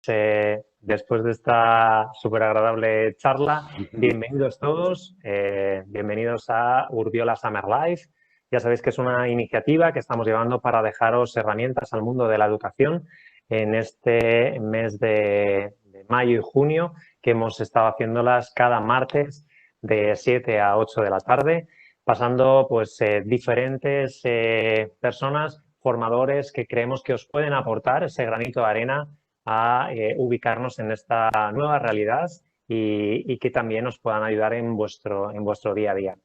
Después de esta súper agradable charla, bienvenidos todos, bienvenidos a Urbiola Summer Life. Ya sabéis que es una iniciativa que estamos llevando para dejaros herramientas al mundo de la educación en este mes de mayo y junio, que hemos estado haciéndolas cada martes de 7 a 8 de la tarde, pasando pues diferentes personas, formadores que creemos que os pueden aportar ese granito de arena a ubicarnos en esta nueva realidad y que también nos puedan ayudar en vuestro día a día.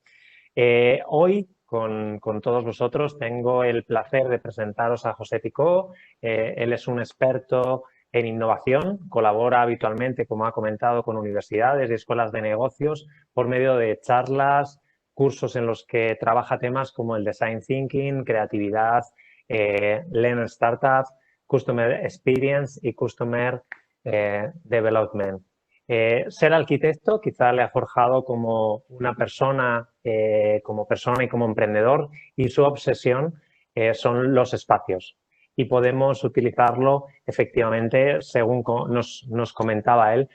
Hoy, con todos vosotros, tengo el placer de presentaros a José Picó. Él es un experto en innovación, colabora habitualmente, como ha comentado, con universidades y escuelas de negocios por medio de charlas, cursos en los que trabaja temas como el design thinking, creatividad, learner startup, customer experience y customer development. Ser arquitecto quizá le ha forjado como una persona, y como emprendedor, y su obsesión son los espacios. Y podemos utilizarlo efectivamente, según nos comentaba él,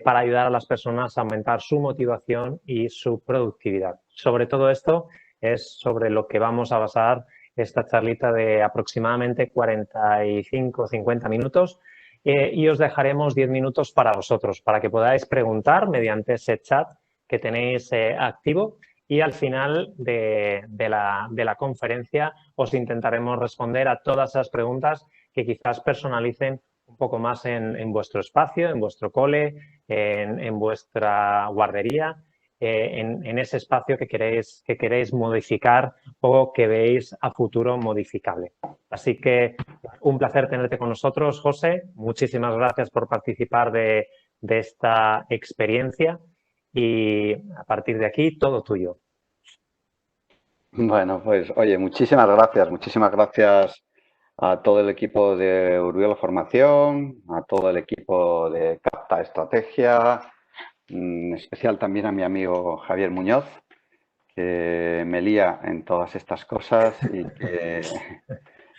para ayudar a las personas a aumentar su motivación y su productividad. Sobre todo esto es sobre lo que vamos a basar esta charlita de aproximadamente 45 o 50 minutos. Y os dejaremos 10 minutos para vosotros, para que podáis preguntar mediante ese chat que tenéis activo, y al final de la conferencia os intentaremos responder a todas esas preguntas que quizás personalicen un poco más en vuestro espacio, en vuestro cole, en vuestra guardería, en ese espacio que queréis modificar o que veis a futuro modificable. Así que un placer tenerte con nosotros, José. Muchísimas gracias por participar de esta experiencia y a partir de aquí todo tuyo. Bueno, pues oye, muchísimas gracias a todo el equipo de Urbiola Formación, a todo el equipo de Capta Estrategia, en especial también a mi amigo Javier Muñoz, que me lía en todas estas cosas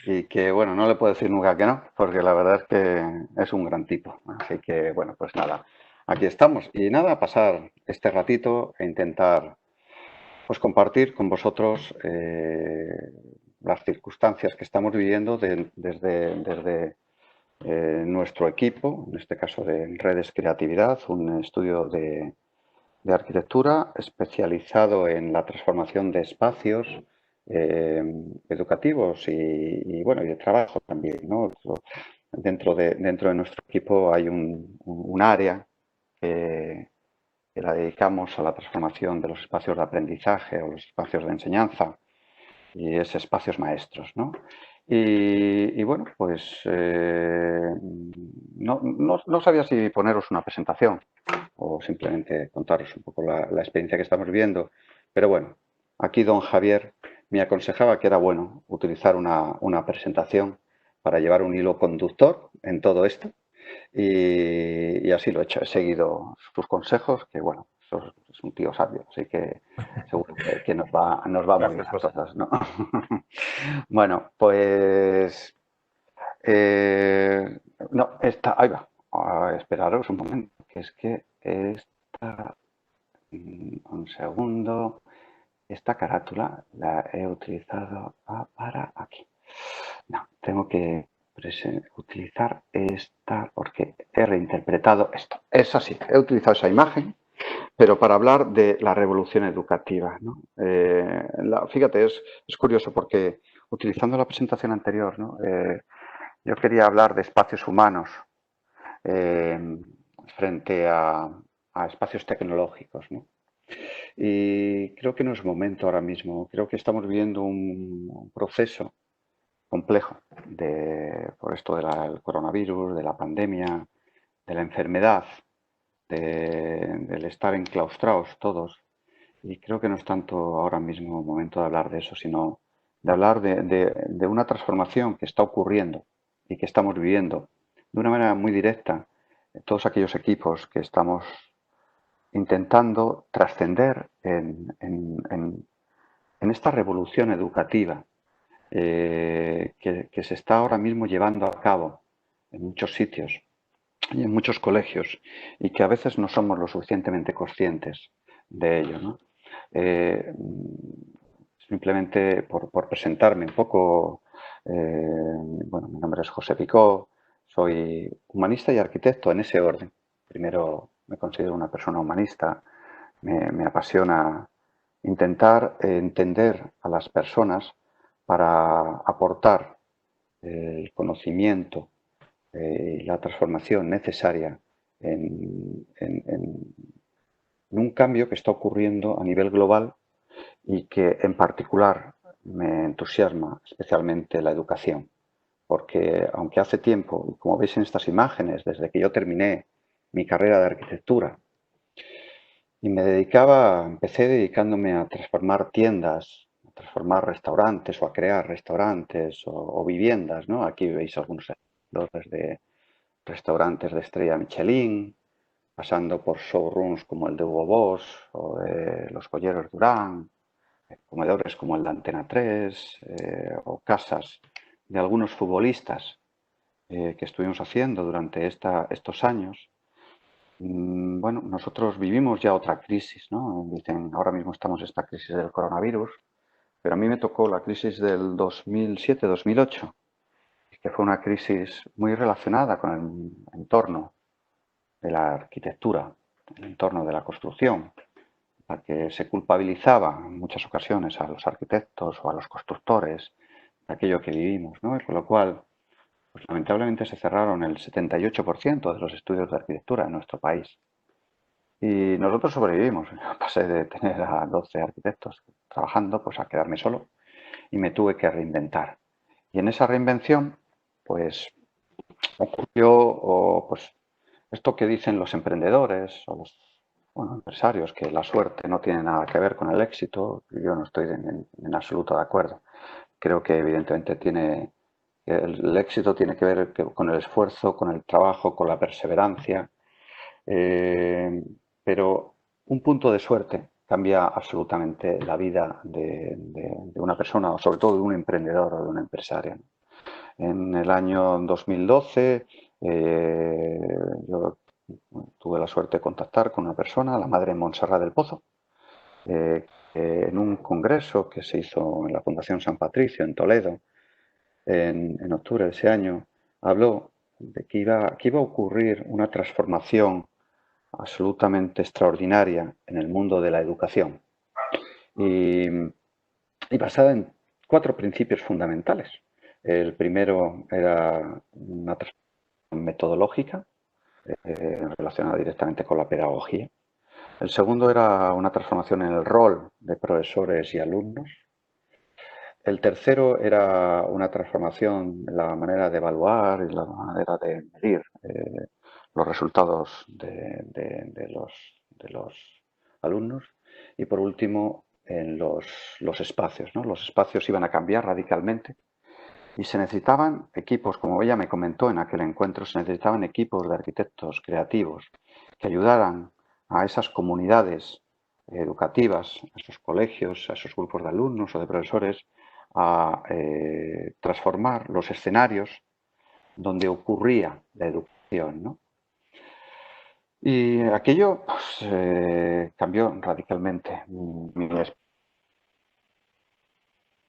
y que, bueno, no le puedo decir nunca que no, porque la verdad es que es un gran tipo. Así que, bueno, pues nada, aquí estamos. Y nada, pasar este ratito e intentar pues compartir con vosotros las circunstancias que estamos viviendo desde nuestro equipo, en este caso de Redes Creatividad, un estudio de arquitectura especializado en la transformación de espacios educativos bueno, y de trabajo también, ¿no? Dentro de nuestro equipo hay un área que la dedicamos a la transformación de los espacios de aprendizaje o los espacios de enseñanza y es espacios maestros, ¿no? Y bueno, pues no sabía si poneros una presentación o simplemente contaros un poco la experiencia que estamos viviendo, pero bueno, aquí don Javier me aconsejaba que era bueno utilizar una presentación para llevar un hilo conductor en todo esto y así lo he hecho. He seguido sus consejos, que bueno, es un tío sabio, así que seguro que nos va muy bien Gracias, a José. todos, ¿no? Bueno, pues no, ahí va. Esperaros un momento, que es que esta, un segundo, esta carátula la he utilizado para aquí. No, tengo que utilizar esta porque he reinterpretado esto. Es así, he utilizado esa imagen, pero para hablar de la revolución educativa, ¿no? Fíjate, es curioso porque utilizando la presentación anterior, ¿no? Yo quería hablar de espacios humanos eh, frente a espacios tecnológicos, ¿no? Y creo que no es momento ahora mismo. Creo que estamos viviendo un proceso complejo por esto del coronavirus, de la pandemia, de la enfermedad, del estar enclaustrados todos. Y creo que no es tanto ahora mismo momento de hablar de eso, sino de hablar de una transformación que está ocurriendo y que estamos viviendo de una manera muy directa todos aquellos equipos que estamos intentando trascender en esta revolución educativa que se está ahora mismo llevando a cabo en muchos sitios y en muchos colegios, y que a veces no somos lo suficientemente conscientes de ello, ¿no? Simplemente por presentarme un poco, bueno, mi nombre es José Picó, soy humanista y arquitecto en ese orden. Primero me considero una persona humanista, me apasiona intentar entender a las personas para aportar el conocimiento y la transformación necesaria en un cambio que está ocurriendo a nivel global y que en particular me entusiasma especialmente la educación, porque aunque hace tiempo, y como veis en estas imágenes, desde que yo terminé mi carrera de arquitectura y empecé dedicándome a transformar tiendas, a transformar restaurantes o a crear restaurantes o viviendas, ¿no? Aquí veis algunos ejemplos desde restaurantes de estrella Michelin, pasando por showrooms como el de Hugo Boss o de los joyeros Durán, comedores como el de Antena 3 o casas de algunos futbolistas que estuvimos haciendo durante estos años. Bueno, nosotros vivimos ya otra crisis, ¿no? Dicen, ahora mismo estamos en esta crisis del coronavirus, pero a mí me tocó la crisis del 2007-2008, que fue una crisis muy relacionada con el entorno de la arquitectura, el entorno de la construcción, la que se culpabilizaba en muchas ocasiones a los arquitectos o a los constructores de aquello que vivimos, ¿no? Y con lo cual, pues lamentablemente se cerraron el 78% de los estudios de arquitectura en nuestro país. Y nosotros sobrevivimos. Pasé de tener a 12 arquitectos trabajando, pues a quedarme solo y me tuve que reinventar. Y en esa reinvención, pues ocurrió pues, esto que dicen los emprendedores o los empresarios, que la suerte no tiene nada que ver con el éxito. Yo no estoy en absoluto de acuerdo. Creo que evidentemente el éxito tiene que ver con el esfuerzo, con el trabajo, con la perseverancia. Pero un punto de suerte cambia absolutamente la vida de una persona, o sobre todo de un emprendedor o de un empresario. En el año 2012 yo tuve la suerte de contactar con una persona, la madre Montserrat del Pozo, en un congreso que se hizo en la Fundación San Patricio en Toledo en octubre de ese año, habló de que iba a ocurrir una transformación absolutamente extraordinaria en el mundo de la educación y basada en 4 principios fundamentales. El primero era una transformación metodológica relacionada directamente con la pedagogía. El segundo era una transformación en el rol de profesores y alumnos. El tercero era una transformación en la manera de evaluar y la manera de medir los resultados de los alumnos. Y por último, en los espacios, ¿no? Los espacios iban a cambiar radicalmente y se necesitaban equipos, como ella me comentó en aquel encuentro, se necesitaban equipos de arquitectos creativos que ayudaran a esas comunidades educativas, a esos colegios, a esos grupos de alumnos o de profesores, a transformar los escenarios donde ocurría la educación, ¿no? Y aquello pues, cambió radicalmente mi experiencia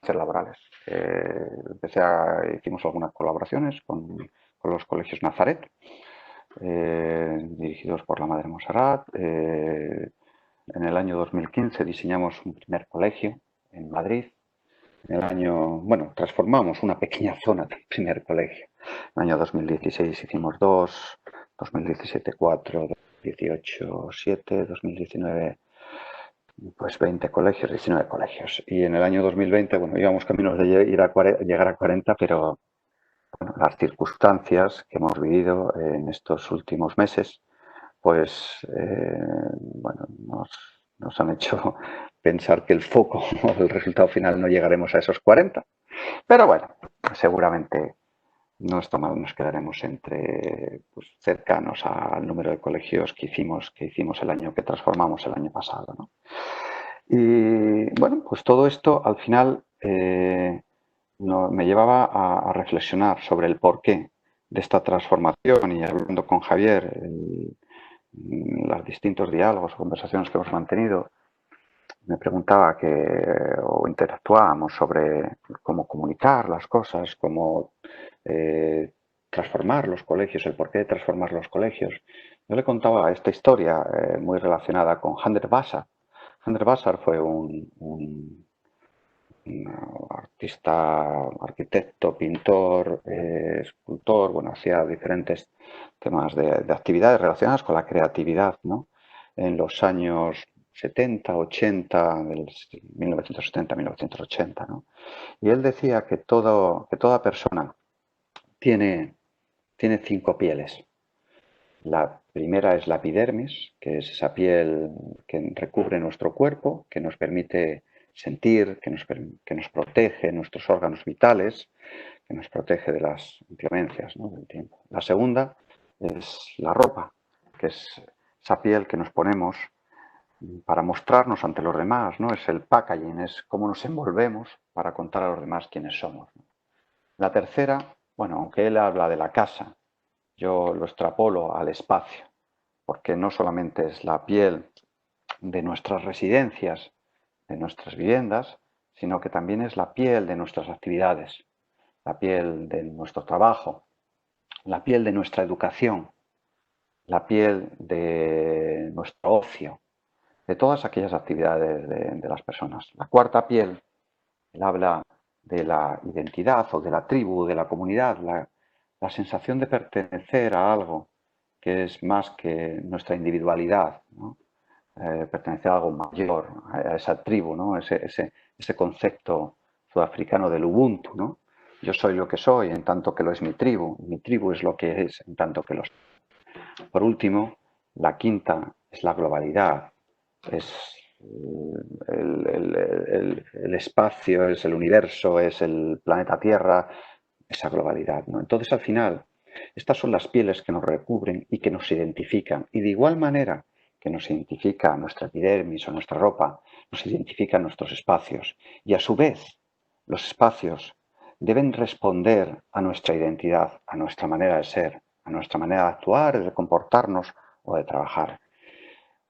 laborales. Hicimos algunas colaboraciones con los colegios Nazaret, dirigidos por la Madre Montserrat. En el año 2015 diseñamos un primer colegio en Madrid. En el año, bueno, transformamos una pequeña zona del primer colegio. En el año 2016 hicimos 2, 2017 4, 2018 7, 2019 pues 20 colegios, 19 colegios. Y en el año 2020, bueno, íbamos caminos de llegar a 40, pero bueno, las circunstancias que hemos vivido en estos últimos meses, pues bueno, nos han hecho pensar que el foco o el resultado final no llegaremos a esos 40. Pero bueno, seguramente no está mal, nos quedaremos entre pues, cercanos al número de colegios que hicimos el año que transformamos el año pasado, ¿no? Y bueno, pues todo esto al final me llevaba a reflexionar sobre el porqué de esta transformación y hablando con Javier, los distintos diálogos o conversaciones que hemos mantenido, me preguntaba o interactuábamos sobre cómo comunicar las cosas, cómo transformar los colegios, el porqué de transformar los colegios. Yo le contaba esta historia muy relacionada con Hunter Vassar. Hunter Vassar fue un artista, arquitecto, pintor, escultor, bueno, hacía diferentes temas de actividades relacionadas con la creatividad, ¿no? En los años 70, 80, del 1970, 1980, ¿no? Y él decía que toda persona tiene 5 pieles. La primera es la epidermis, que es esa piel que recubre nuestro cuerpo, que nos permite sentir, que nos protege nuestros órganos vitales, que nos protege de las inclemencias, ¿no?, del tiempo. La segunda es la ropa, que es esa piel que nos ponemos para mostrarnos ante los demás, ¿no? Es el packaging, es cómo nos envolvemos para contar a los demás quiénes somos, ¿no? La tercera, bueno, aunque él habla de la casa, yo lo extrapolo al espacio, porque no solamente es la piel de nuestras residencias, de nuestras viviendas, sino que también es la piel de nuestras actividades, la piel de nuestro trabajo, la piel de nuestra educación, la piel de nuestro ocio, de todas aquellas actividades de las personas. La cuarta piel, él habla de la identidad o de la tribu, de la comunidad, la sensación de pertenecer a algo que es más que nuestra individualidad, ¿no? Pertenecer a algo mayor, a esa tribu, ¿no? Ese concepto sudafricano del Ubuntu, ¿no? Yo soy lo que soy en tanto que lo es mi tribu es lo que es en tanto que lo es. Por último, la quinta es la globalidad, es el espacio, es el universo, es el planeta Tierra, esa globalidad, ¿no? Entonces, al final, estas son las pieles que nos recubren y que nos identifican. Y de igual manera que nos identifica nuestra epidermis o nuestra ropa, nos identifican nuestros espacios. Y a su vez, los espacios deben responder a nuestra identidad, a nuestra manera de ser, a nuestra manera de actuar, de comportarnos o de trabajar.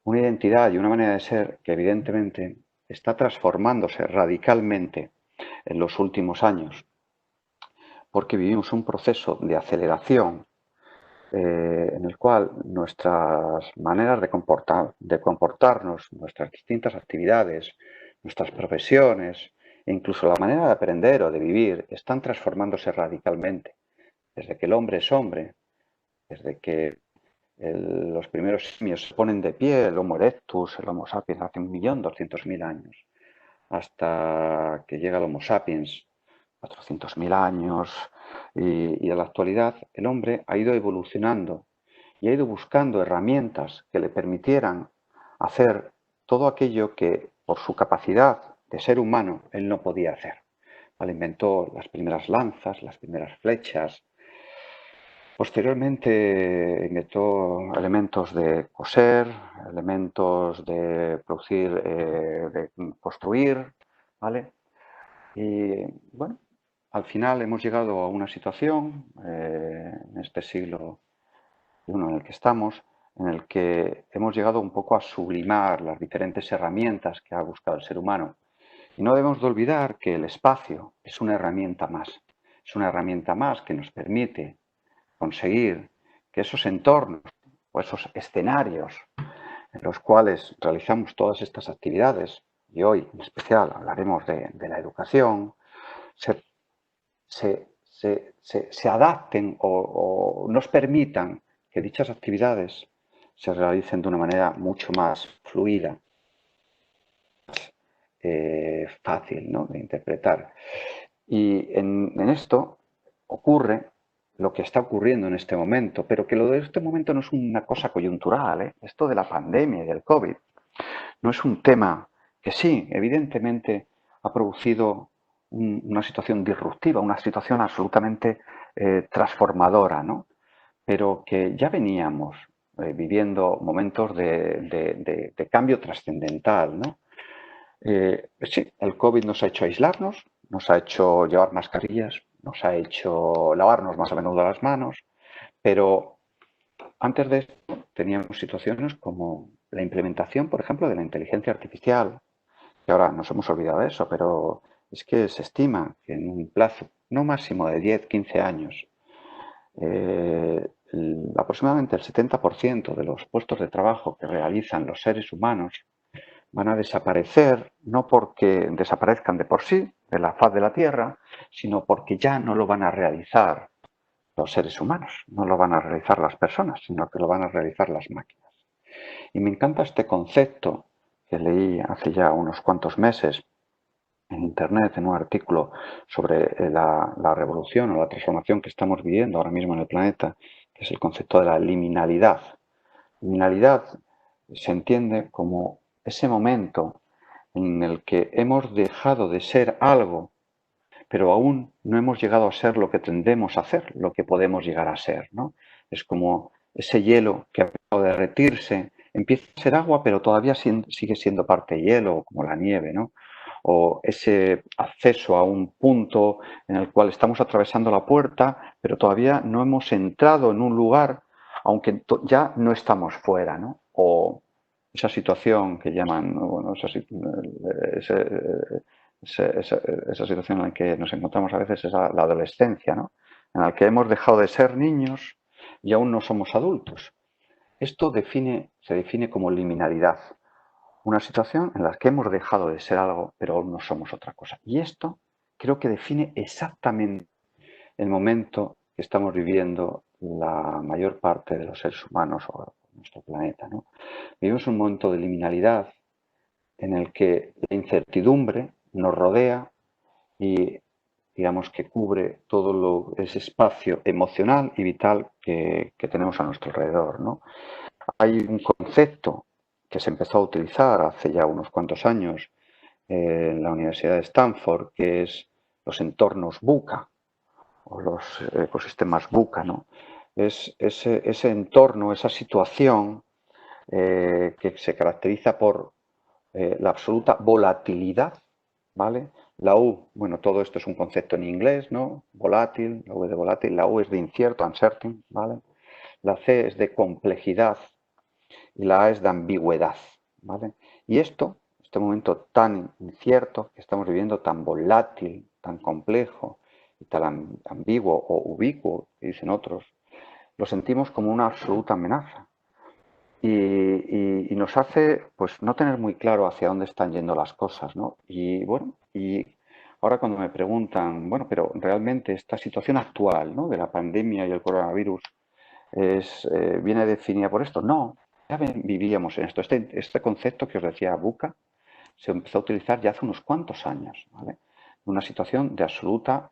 Una identidad y una manera de ser que evidentemente está transformándose radicalmente en los últimos años, porque vivimos un proceso de aceleración en el cual nuestras maneras de comportarnos, nuestras distintas actividades, nuestras profesiones e incluso la manera de aprender o de vivir están transformándose radicalmente. Desde que el hombre es hombre, desde que los primeros simios se ponen de pie, el Homo erectus, el Homo sapiens, hace 1.200.000 años, hasta que llega el Homo sapiens, 400.000 años, y en la actualidad el hombre ha ido evolucionando y ha ido buscando herramientas que le permitieran hacer todo aquello que por su capacidad de ser humano él no podía hacer. ¿Vale? Inventó las primeras lanzas, las primeras flechas. Posteriormente inventó elementos de coser, elementos de producir, de construir, ¿vale? Y bueno, al final hemos llegado a una situación en este siglo I en el que estamos, en el que hemos llegado un poco a sublimar las diferentes herramientas que ha buscado el ser humano. Y no debemos de olvidar que el espacio es una herramienta más. Es una herramienta más que nos permite conseguir que esos entornos o esos escenarios en los cuales realizamos todas estas actividades, y hoy en especial hablaremos de la educación, se adapten o nos permitan que dichas actividades se realicen de una manera mucho más fluida, fácil, ¿no?, de interpretar. Y en esto ocurre lo que está ocurriendo en este momento, pero que lo de este momento no es una cosa coyuntural, ¿eh? Esto de la pandemia y del COVID no es un tema que sí, evidentemente ha producido una situación disruptiva, una situación absolutamente transformadora, ¿no? Pero que ya veníamos viviendo momentos de cambio trascendental, ¿no? Sí, el COVID nos ha hecho aislarnos, nos ha hecho llevar mascarillas, nos ha hecho lavarnos más a menudo las manos, pero antes de esto teníamos situaciones como la implementación, por ejemplo, de la inteligencia artificial, que ahora nos hemos olvidado de eso, pero es que se estima que en un plazo no máximo de 10, 15 años, aproximadamente el 70% de los puestos de trabajo que realizan los seres humanos van a desaparecer, no porque desaparezcan de por sí de la faz de la Tierra, sino porque ya no lo van a realizar los seres humanos, no lo van a realizar las personas, sino que lo van a realizar las máquinas. Y me encanta este concepto que leí hace ya unos cuantos meses en Internet, en un artículo sobre la revolución o la transformación que estamos viviendo ahora mismo en el planeta, que es el concepto de la liminalidad. Liminalidad se entiende como ese momento en el que hemos dejado de ser algo, pero aún no hemos llegado a ser lo que tendemos a ser, lo que podemos llegar a ser, ¿no? Es como ese hielo que ha empezado a derretirse, empieza a ser agua, pero todavía sigue siendo parte de hielo, como la nieve, ¿no? O ese acceso a un punto en el cual estamos atravesando la puerta, pero todavía no hemos entrado en un lugar, aunque ya no estamos fuera, ¿no? O esa situación que llaman, bueno, esa situación en la que nos encontramos a veces es la adolescencia, ¿no? En la que hemos dejado de ser niños y aún no somos adultos. Esto se define como liminalidad, una situación en la que hemos dejado de ser algo, pero aún no somos otra cosa. Y esto creo que define exactamente el momento que estamos viviendo la mayor parte de los seres humanos o nuestro planeta, ¿no? Vivimos un momento de liminalidad en el que la incertidumbre nos rodea y digamos que cubre todo ese espacio emocional y vital que tenemos a nuestro alrededor, ¿no? Hay un concepto que se empezó a utilizar hace ya unos cuantos años en la Universidad de Stanford, que es los entornos VUCA o los ecosistemas VUCA, ¿no? Es ese entorno, esa situación que se caracteriza por la absoluta volatilidad, ¿vale? La U, bueno, todo esto es un concepto en inglés, ¿no? Volátil, la U es de volátil, la U es de incierto, uncertain, ¿vale? La C es de complejidad y la A es de ambigüedad, ¿vale? Y este momento tan incierto que estamos viviendo, tan volátil, tan complejo y tan ambiguo o ubicuo, que dicen otros, lo sentimos como una absoluta amenaza. Y nos hace pues no tener muy claro hacia dónde están yendo las cosas, ¿no? Y bueno, y ahora cuando me preguntan, bueno, pero realmente esta situación actual, ¿no? De la pandemia y el coronavirus viene definida por esto. No, ya vivíamos en esto. Este concepto que os decía VUCA se empezó a utilizar ya hace unos cuantos años, ¿vale? Una situación de absoluta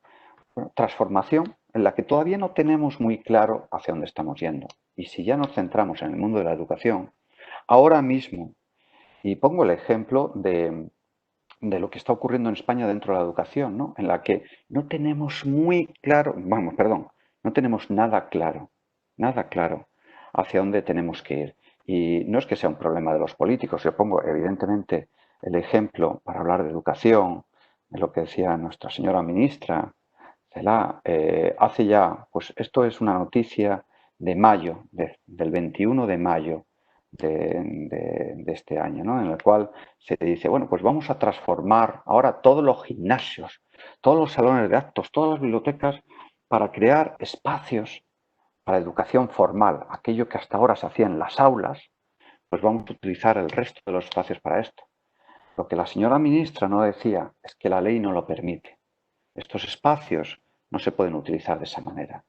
transformación en la que todavía no tenemos muy claro hacia dónde estamos yendo. Y si ya nos centramos en el mundo de la educación, ahora mismo, y pongo el ejemplo de lo que está ocurriendo en España dentro de la educación, ¿no? En la que no tenemos muy claro, vamos, perdón, no tenemos nada claro hacia dónde tenemos que ir. Y no es que sea un problema de los políticos, yo pongo evidentemente el ejemplo para hablar de educación, de lo que decía nuestra señora ministra, Cela, hace ya, pues esto es una noticia de mayo, del 21 de mayo de este año, ¿no? En el cual se dice, bueno, pues vamos a transformar ahora todos los gimnasios, todos los salones de actos, todas las bibliotecas para crear espacios para educación formal, aquello que hasta ahora se hacía en las aulas, pues vamos a utilizar el resto de los espacios para esto. Lo que la señora ministra no decía es que la ley no lo permite. Estos espacios no se pueden utilizar de esa manera,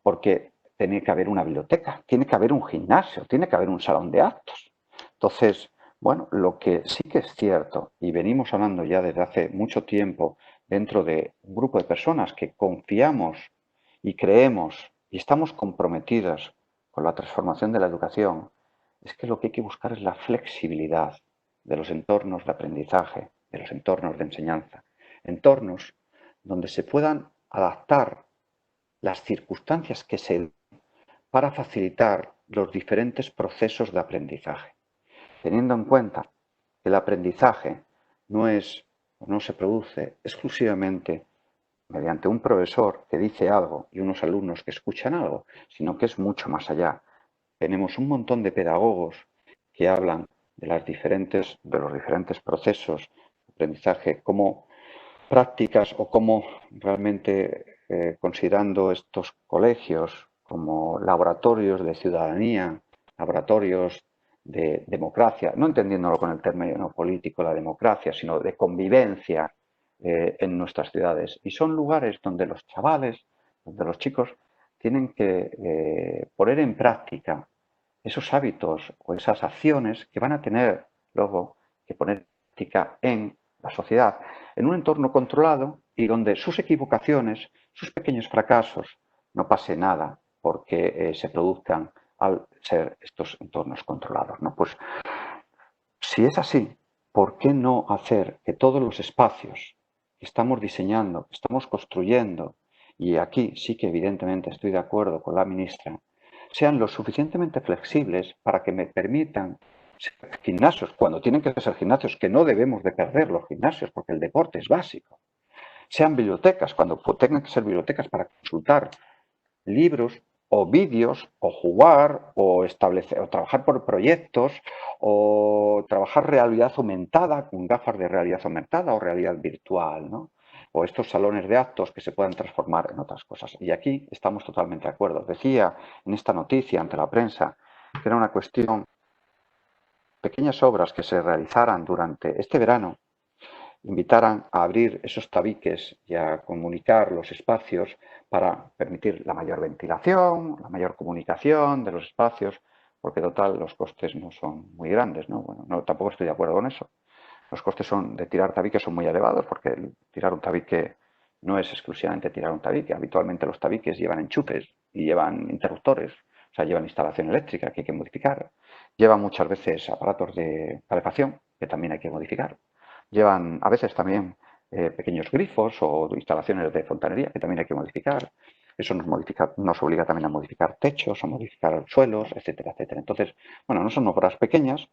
porque tiene que haber una biblioteca, tiene que haber un gimnasio, tiene que haber un salón de actos. Entonces, bueno, lo que sí que es cierto, y venimos hablando ya desde hace mucho tiempo dentro de un grupo de personas que confiamos y creemos y estamos comprometidas con la transformación de la educación, es que lo que hay que buscar es la flexibilidad de los entornos de aprendizaje, de los entornos de enseñanza. Entornos donde se puedan adaptar las circunstancias que se den para facilitar los diferentes procesos de aprendizaje, teniendo en cuenta que el aprendizaje no se produce exclusivamente mediante un profesor que dice algo y unos alumnos que escuchan algo, sino que es mucho más allá. Tenemos un montón de pedagogos que hablan de los diferentes procesos de aprendizaje como prácticas o como realmente considerando estos colegios como laboratorios de ciudadanía, laboratorios de democracia, no entendiéndolo con el término político, la democracia, sino de convivencia en nuestras ciudades. Y son lugares donde los chavales, donde los chicos tienen que poner en práctica esos hábitos o esas acciones que van a tener luego que poner en práctica en la sociedad, en un entorno controlado y donde sus equivocaciones, sus pequeños fracasos, no pase nada porque se produzcan al ser estos entornos controlados, ¿no? Pues si es así, ¿por qué no hacer que todos los espacios que estamos diseñando, que estamos construyendo, y aquí sí que evidentemente estoy de acuerdo con la ministra, sean lo suficientemente flexibles para que me permitan ser gimnasios, cuando tienen que ser gimnasios, que no debemos de perder los gimnasios, porque el deporte es básico, sean bibliotecas, cuando tengan que ser bibliotecas para consultar libros o vídeos o jugar o establecer o trabajar por proyectos o trabajar realidad aumentada con gafas de realidad aumentada o realidad virtual, ¿no? O estos salones de actos que se puedan transformar en otras cosas. Y aquí estamos totalmente de acuerdo. Decía en esta noticia ante la prensa que era una cuestión, pequeñas obras que se realizaran durante este verano invitaran a abrir esos tabiques y a comunicar los espacios para permitir la mayor ventilación, la mayor comunicación de los espacios, porque total los costes no son muy grandes, ¿no? Bueno, no, tampoco estoy de acuerdo con eso. Los costes de tirar tabiques son muy elevados porque tirar un tabique no es exclusivamente tirar un tabique. Habitualmente los tabiques llevan enchufes y llevan interruptores, o sea, llevan instalación eléctrica que hay que modificar. Llevan muchas veces aparatos de calefacción que también hay que modificar. Llevan a veces también pequeños grifos o instalaciones de fontanería que también hay que modificar. Eso nos obliga también a modificar techos, a modificar suelos, etcétera, etcétera. Entonces, bueno, no son obras pequeñas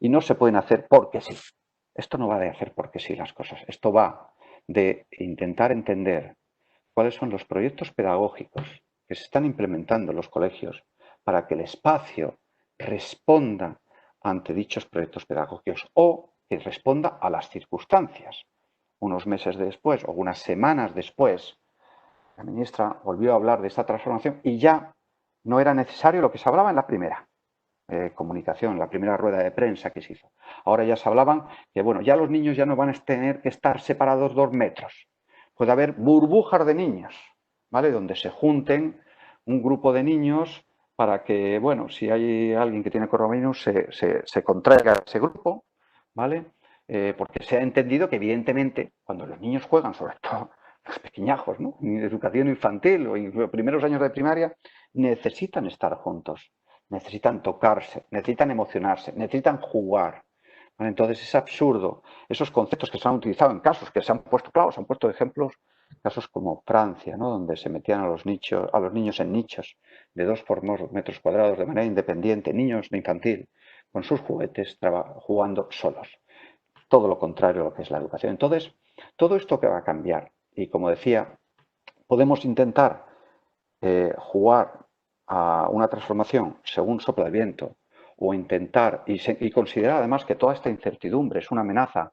y no se pueden hacer porque sí. Esto no va de hacer porque sí las cosas. Esto va de intentar entender cuáles son los proyectos pedagógicos que se están implementando en los colegios para que el espacio responda ante dichos proyectos pedagógicos o que responda a las circunstancias. Unos meses después o unas semanas después, la ministra volvió a hablar de esta transformación y ya no era necesario lo que se hablaba en la primera comunicación, la primera rueda de prensa que se hizo. Ahora ya se hablaban que, bueno, ya los niños ya no van a tener que estar separados 2 metros. Puede haber burbujas de niños, ¿vale? Donde se junten un grupo de niños para que, bueno, si hay alguien que tiene coronavirus, se contraiga ese grupo, ¿vale? Porque se ha entendido que, evidentemente, cuando los niños juegan, sobre todo los pequeñajos, ¿no? En educación infantil o en los primeros años de primaria, necesitan estar juntos, necesitan tocarse, necesitan emocionarse, necesitan jugar. ¿Vale? Entonces es absurdo esos conceptos que se han utilizado en casos que se han puesto, claro, se han puesto ejemplos, casos como Francia, ¿no? Donde se metían a los niños en nichos de 2 por 2 metros cuadrados de manera independiente, niños de infantil, con sus juguetes, jugando solos. Todo lo contrario a lo que es la educación. Entonces, todo esto que va a cambiar. Y como decía, podemos intentar jugar a una transformación según sopla el viento o intentar y considerar además que toda esta incertidumbre es una amenaza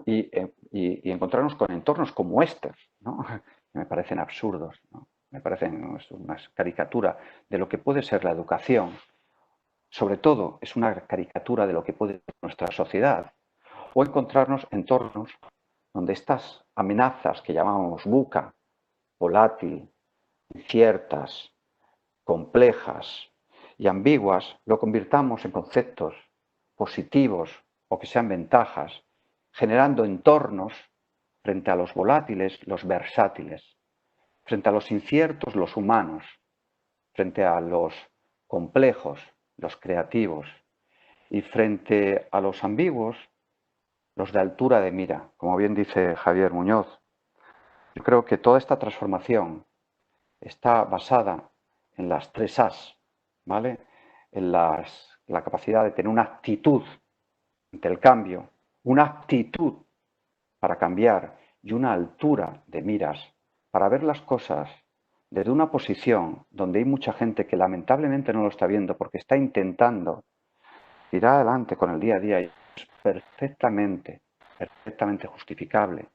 y encontrarnos con entornos como estos, ¿no? Me parecen absurdos, ¿no? Me parecen una caricatura de lo que puede ser la educación. Sobre todo es una caricatura de lo que puede ser nuestra sociedad o encontrarnos entornos donde estas amenazas que llamamos buca, volátil, inciertas, complejas y ambiguas, lo convirtamos en conceptos positivos o que sean ventajas, generando entornos frente a los volátiles, los versátiles, frente a los inciertos, los humanos, frente a los complejos, los creativos, y frente a los ambiguos, los de altura de mira, como bien dice Javier Muñoz. Yo creo que toda esta transformación está basada en las 3 As, ¿vale? En la capacidad de tener una actitud ante el cambio, una actitud para cambiar y una altura de miras para ver las cosas desde una posición donde hay mucha gente que lamentablemente no lo está viendo porque está intentando tirar adelante con el día a día, y es perfectamente justificable,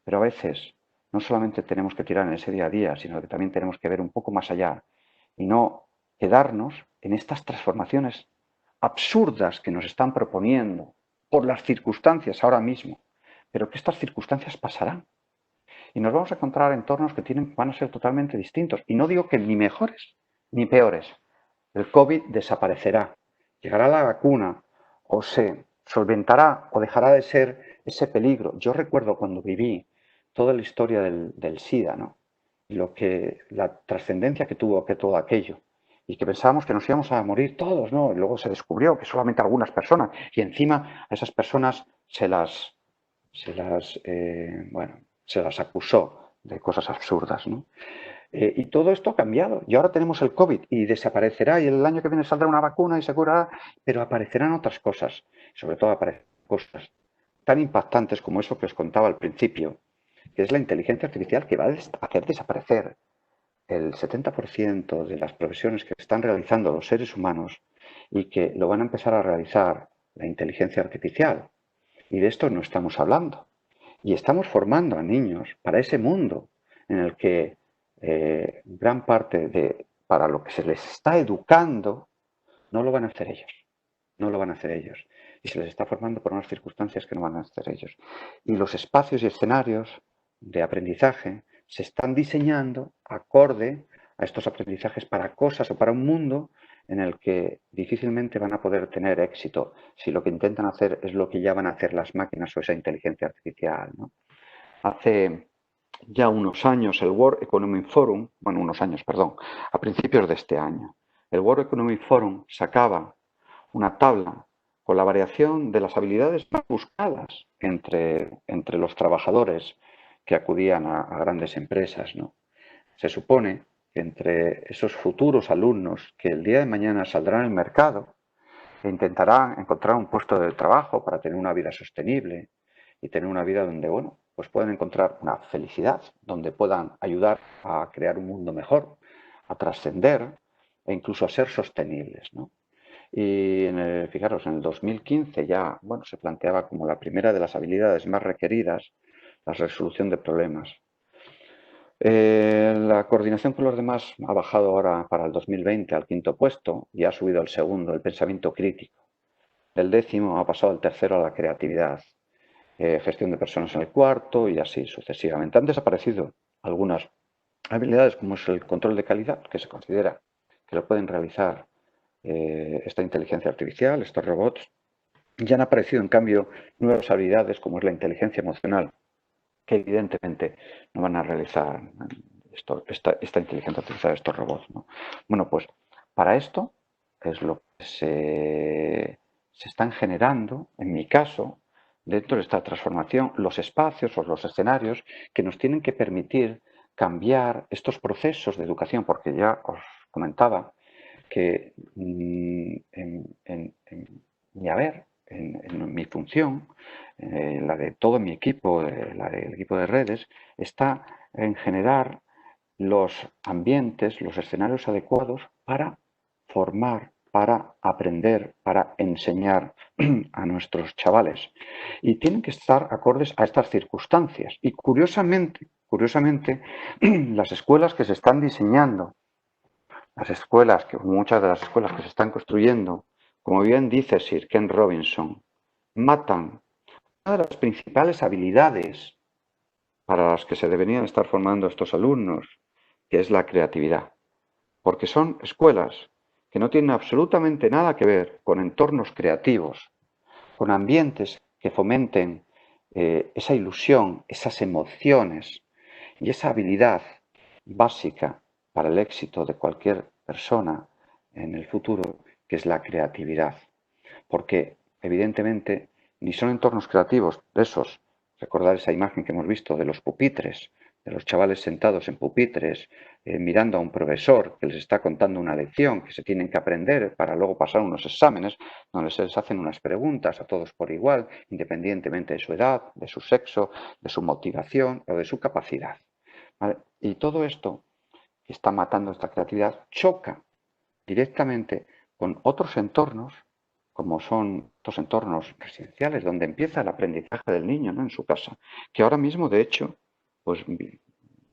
pero a veces no solamente tenemos que tirar en ese día a día, sino que también tenemos que ver un poco más allá y no quedarnos en estas transformaciones absurdas que nos están proponiendo por las circunstancias ahora mismo, pero que estas circunstancias pasarán. Y nos vamos a encontrar entornos que van a ser totalmente distintos. Y no digo que ni mejores ni peores. El COVID desaparecerá. Llegará la vacuna o se solventará o dejará de ser ese peligro. Yo recuerdo cuando viví toda la historia del SIDA, ¿no? Y la trascendencia que tuvo que todo aquello. Y que pensábamos que nos íbamos a morir todos, ¿no? Y luego se descubrió que solamente algunas personas. Y encima a esas personas se las acusó de cosas absurdas, ¿no? Y todo esto ha cambiado. Y ahora tenemos el COVID y desaparecerá y el año que viene saldrá una vacuna y se curará, pero aparecerán otras cosas. Sobre todo aparecerán cosas tan impactantes como eso que os contaba al principio, que es la inteligencia artificial que va a hacer desaparecer el 70% de las profesiones que están realizando los seres humanos y que lo van a empezar a realizar la inteligencia artificial. Y de esto no estamos hablando. Y estamos formando a niños para ese mundo en el que gran parte para lo que se les está educando, no lo van a hacer ellos. No lo van a hacer ellos. Y se les está formando por unas circunstancias que no van a hacer ellos. Y los espacios y escenarios de aprendizaje se están diseñando acorde a estos aprendizajes para cosas o para un mundo en el que difícilmente van a poder tener éxito si lo que intentan hacer es lo que ya van a hacer las máquinas o esa inteligencia artificial, ¿no? Hace ya unos años el World Economic Forum, a principios de este año, el World Economic Forum sacaba una tabla con la variación de las habilidades más buscadas entre los trabajadores que acudían a grandes empresas, ¿no? Se supone que entre esos futuros alumnos que el día de mañana saldrán al mercado e intentarán encontrar un puesto de trabajo para tener una vida sostenible y tener una vida donde, bueno, pues puedan encontrar una felicidad, donde puedan ayudar a crear un mundo mejor, a trascender e incluso a ser sostenibles, ¿no? Y fijaros, en el 2015 ya, bueno, se planteaba como la primera de las habilidades más requeridas la resolución de problemas. La coordinación con los demás ha bajado ahora para el 2020 al 5.º puesto y ha subido al 2.º, el pensamiento crítico. Del 10.º ha pasado al 3.º a la creatividad. Gestión de personas en el 4.º y así sucesivamente. Han desaparecido algunas habilidades como es el control de calidad, que se considera que lo pueden realizar esta inteligencia artificial, estos robots. Ya han aparecido, en cambio, nuevas habilidades como es la inteligencia emocional, que evidentemente no van a realizar esta inteligencia artificial, estos robots, ¿no? Bueno, pues para esto es lo que se están generando, en mi caso, dentro de esta transformación, los espacios o los escenarios que nos tienen que permitir cambiar estos procesos de educación, porque ya os comentaba que en mi haber, en mi función, la de todo mi equipo, la del equipo de redes, está en generar los ambientes, los escenarios adecuados para formar, para aprender, para enseñar a nuestros chavales. Y tienen que estar acordes a estas circunstancias. Y curiosamente, las escuelas que se están diseñando, muchas de las escuelas que se están construyendo, como bien dice Sir Ken Robinson, matan una de las principales habilidades para las que se deberían estar formando estos alumnos, que es la creatividad. Porque son escuelas que no tienen absolutamente nada que ver con entornos creativos, con ambientes que fomenten esa ilusión, esas emociones y esa habilidad básica para el éxito de cualquier persona en el futuro, que es la creatividad. Porque, evidentemente, ni son entornos creativos de esos, recordar esa imagen que hemos visto de los pupitres, de los chavales sentados en pupitres, mirando a un profesor que les está contando una lección que se tienen que aprender para luego pasar unos exámenes donde se les hacen unas preguntas a todos por igual, independientemente de su edad, de su sexo, de su motivación o de su capacidad. ¿vale? Y todo esto que está matando esta creatividad choca directamente con otros entornos, como son estos entornos residenciales, donde empieza el aprendizaje del niño, ¿no? En su casa, que ahora mismo, de hecho, pues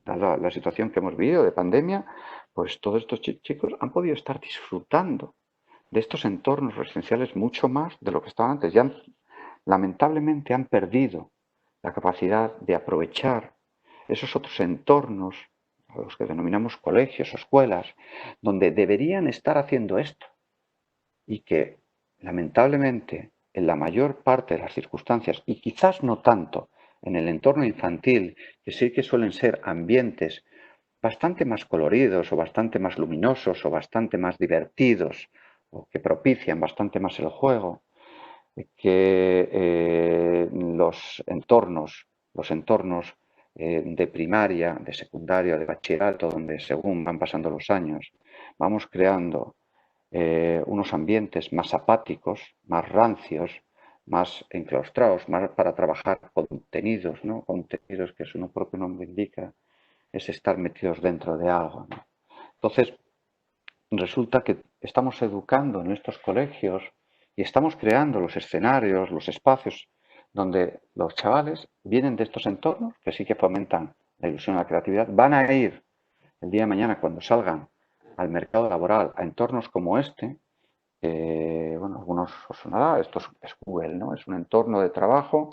dada la situación que hemos vivido de pandemia, pues todos estos chicos han podido estar disfrutando de estos entornos residenciales mucho más de lo que estaban antes. Ya lamentablemente han perdido la capacidad de aprovechar esos otros entornos, a los que denominamos colegios o escuelas, donde deberían estar haciendo esto y que lamentablemente en la mayor parte de las circunstancias, y quizás no tanto en el entorno infantil, que sí que suelen ser ambientes bastante más coloridos o bastante más luminosos o bastante más divertidos o que propician bastante más el juego, que los entornos de primaria, de secundaria, de bachillerato, donde según van pasando los años, vamos creando unos ambientes más apáticos, más rancios, más enclaustrados, más para trabajar contenidos, ¿no? Contenidos que su propio nombre indica, es estar metidos dentro de algo, ¿no? Entonces, resulta que estamos educando en estos colegios y estamos creando los escenarios, los espacios donde los chavales vienen de estos entornos que sí que fomentan la ilusión y la creatividad, van a ir el día de mañana cuando salgan al mercado laboral a entornos como este. Bueno, algunos os sonará, esto es Google, ¿no? Es un entorno de trabajo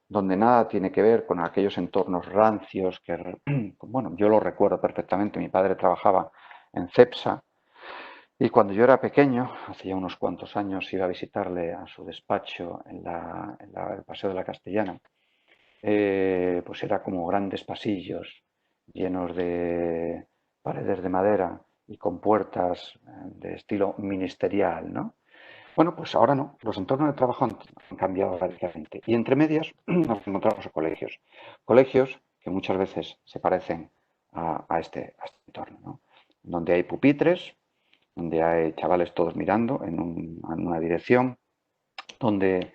donde nada tiene que ver con aquellos entornos rancios que, bueno, yo lo recuerdo perfectamente, mi padre trabajaba en CEPSA y cuando yo era pequeño, hace ya unos cuantos años, iba a visitarle a su despacho en el Paseo de la Castellana, pues era como grandes pasillos llenos de paredes de madera y con puertas de estilo ministerial, ¿no? Bueno, pues ahora no, los entornos de trabajo han cambiado radicalmente. Y entre medias nos encontramos a colegios. Colegios que muchas veces se parecen a este entorno, ¿no? Donde hay pupitres, donde hay chavales todos mirando en una dirección, donde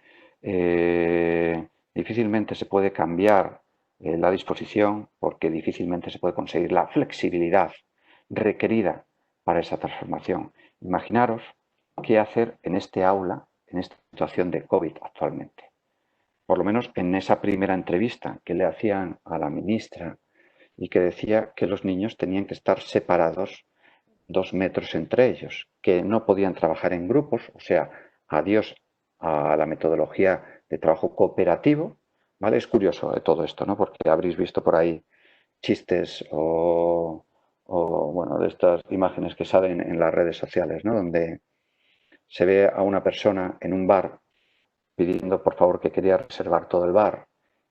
difícilmente se puede cambiar la disposición porque difícilmente se puede conseguir la flexibilidad requerida para esa transformación. Imaginaros qué hacer en este aula, en esta situación de COVID actualmente. Por lo menos en esa primera entrevista que le hacían a la ministra y que decía que los niños tenían que estar separados 2 metros entre ellos, que no podían trabajar en grupos, o sea, adiós a la metodología de trabajo cooperativo, ¿vale? Es curioso todo esto, ¿no? Porque habréis visto por ahí chistes bueno, de estas imágenes que salen en las redes sociales, ¿no? Donde se ve a una persona en un bar pidiendo por favor que quería reservar todo el bar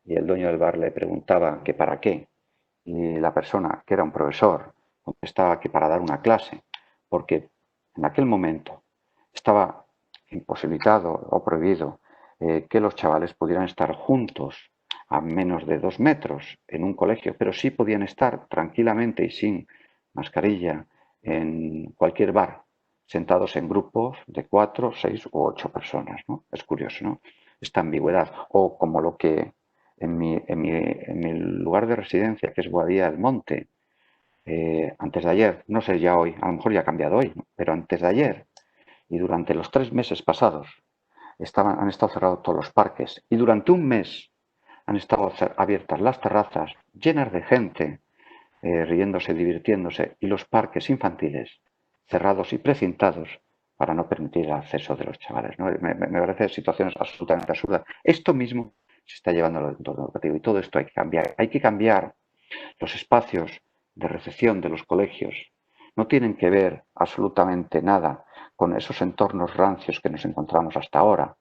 y el dueño del bar le preguntaba que para qué y la persona, que era un profesor, contestaba que para dar una clase, porque en aquel momento estaba imposibilitado o prohibido que los chavales pudieran estar juntos a menos de 2 metros en un colegio, pero sí podían estar tranquilamente y sin mascarilla en cualquier bar, sentados en grupos de 4, 6 u 8 personas, ¿no? Es curioso, ¿no? Esta ambigüedad. O como lo que en mi lugar de residencia, que es Boadilla del Monte, antes de ayer, no sé ya hoy, a lo mejor ya ha cambiado hoy, ¿no? Pero antes de ayer y durante los 3 meses pasados han estado cerrados todos los parques y durante un mes han estado abiertas las terrazas llenas de gente, riéndose, divirtiéndose, y los parques infantiles cerrados y precintados para no permitir el acceso de los chavales, ¿no? Me parece situaciones absolutamente absurdas. Esto mismo se está llevando al entorno educativo y todo esto hay que cambiar. Hay que cambiar los espacios de recepción de los colegios. No tienen que ver absolutamente nada con esos entornos rancios que nos encontramos hasta ahora.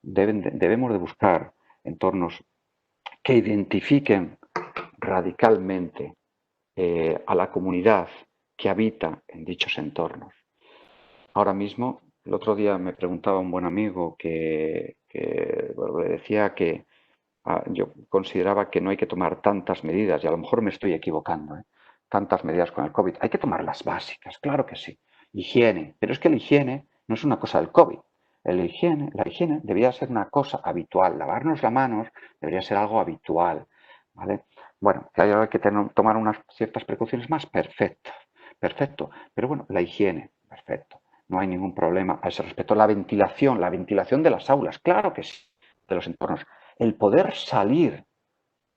Debemos de buscar entornos que identifiquen radicalmente a la comunidad que habita en dichos entornos. Ahora mismo, el otro día me preguntaba un buen amigo que bueno, le decía que yo consideraba que no hay que tomar tantas medidas, y a lo mejor me estoy equivocando, tantas medidas con el COVID. Hay que tomar las básicas, claro que sí. Higiene, pero es que la higiene no es una cosa del COVID. La higiene debería ser una cosa habitual. Lavarnos las manos debería ser algo habitual, ¿vale? Bueno, que hay que tomar unas ciertas precauciones más, perfecto, perfecto. Pero bueno, la higiene, perfecto. No hay ningún problema a ese respecto. La ventilación de las aulas, claro que sí, de los entornos. El poder salir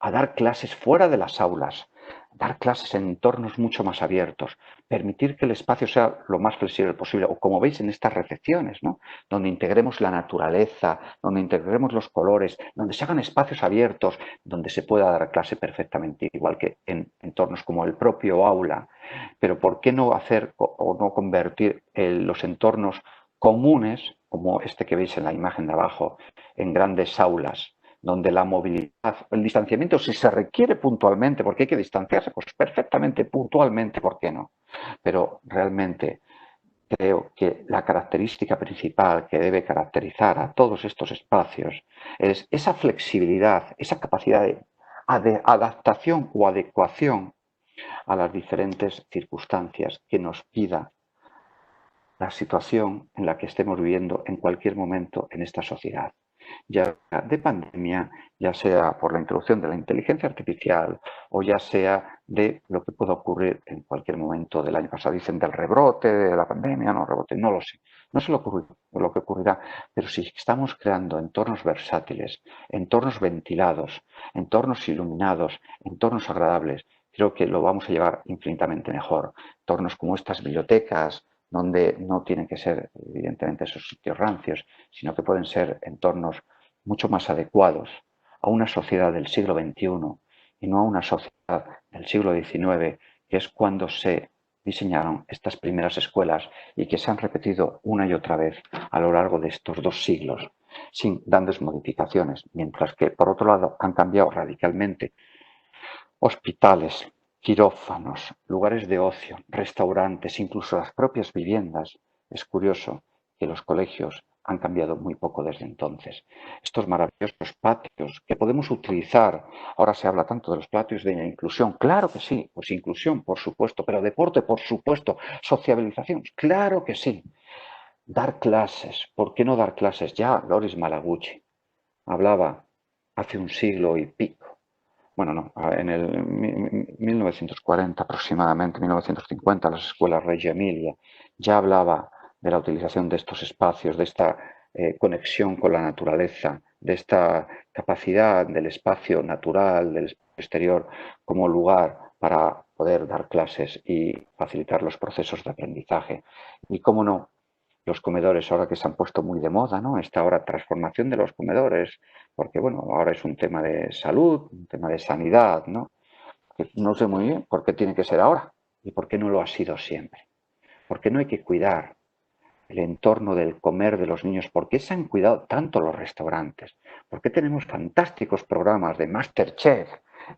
a dar clases fuera de las aulas, dar clases en entornos mucho más abiertos, permitir que el espacio sea lo más flexible posible, o como veis en estas recepciones, ¿no? Donde integremos la naturaleza, donde integremos los colores, donde se hagan espacios abiertos, donde se pueda dar clase perfectamente, igual que en entornos como el propio aula. Pero ¿por qué no hacer o no convertir los entornos comunes, como este que veis en la imagen de abajo, en grandes aulas, donde la movilidad, el distanciamiento, si se requiere puntualmente, porque hay que distanciarse, pues perfectamente, puntualmente, ¿por qué no? Pero realmente creo que la característica principal que debe caracterizar a todos estos espacios es esa flexibilidad, esa capacidad de adaptación o adecuación a las diferentes circunstancias que nos pida la situación en la que estemos viviendo en cualquier momento en esta sociedad, ya sea de pandemia, ya sea por la introducción de la inteligencia artificial o ya sea de lo que pueda ocurrir en cualquier momento del año pasado. Dicen del rebrote, de la pandemia, no rebrote, no lo sé. No sé lo que ocurrirá, pero si estamos creando entornos versátiles, entornos ventilados, entornos iluminados, entornos agradables, creo que lo vamos a llevar infinitamente mejor. Entornos como estas bibliotecas, donde no tienen que ser, evidentemente, esos sitios rancios, sino que pueden ser entornos mucho más adecuados a una sociedad del siglo XXI y no a una sociedad del siglo XIX, que es cuando se diseñaron estas primeras escuelas y que se han repetido una y otra vez a lo largo de estos 2 siglos, sin grandes modificaciones, mientras que, por otro lado, han cambiado radicalmente hospitales, quirófanos, lugares de ocio, restaurantes, incluso las propias viviendas. Es curioso que los colegios han cambiado muy poco desde entonces. Estos maravillosos patios que podemos utilizar, ahora se habla tanto de los patios de inclusión, claro que sí, pues inclusión, por supuesto, pero deporte, por supuesto, sociabilización, claro que sí. Dar clases, ¿por qué no dar clases? Ya Loris Malaguchi hablaba hace un siglo y pico, bueno, no, en el 1940 aproximadamente, 1950, las escuelas Reggio Emilia ya hablaba de la utilización de estos espacios, de esta conexión con la naturaleza, de esta capacidad del espacio natural, del espacio exterior, como lugar para poder dar clases y facilitar los procesos de aprendizaje. Y cómo no, los comedores ahora que se han puesto muy de moda, ¿no? Esta ahora transformación de los comedores, porque bueno, ahora es un tema de salud, un tema de sanidad, ¿no? Que no sé muy bien por qué tiene que ser ahora y por qué no lo ha sido siempre. ¿Por qué no hay que cuidar el entorno del comer de los niños? ¿Por qué se han cuidado tanto los restaurantes? ¿Por qué tenemos fantásticos programas de MasterChef,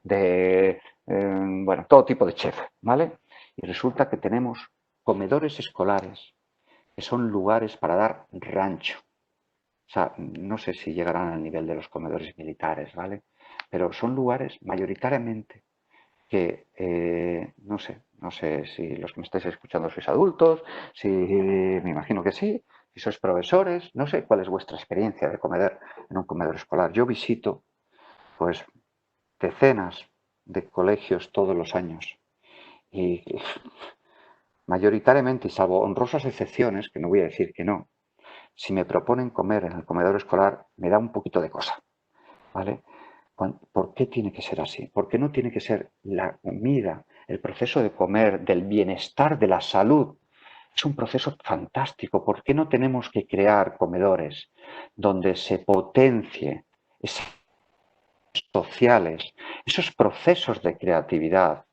de, bueno, todo tipo de chef, ¿vale? Y resulta que tenemos comedores escolares que son lugares para dar rancho. O sea, no sé si llegarán al nivel de los comedores militares, ¿vale? Pero son lugares mayoritariamente que, no sé si los que me estáis escuchando sois adultos, si me imagino que sí, si sois profesores, no sé cuál es vuestra experiencia de comer en un comedor escolar. Yo visito, pues, decenas de colegios todos los años y mayoritariamente, y salvo honrosas excepciones, que no voy a decir que no, si me proponen comer en el comedor escolar, me da un poquito de cosa, ¿vale? ¿Por qué tiene que ser así? ¿Por qué no tiene que ser la comida, el proceso de comer, del bienestar, de la salud? Es un proceso fantástico. ¿Por qué no tenemos que crear comedores donde se potencie esas sociales, esos procesos de creatividad,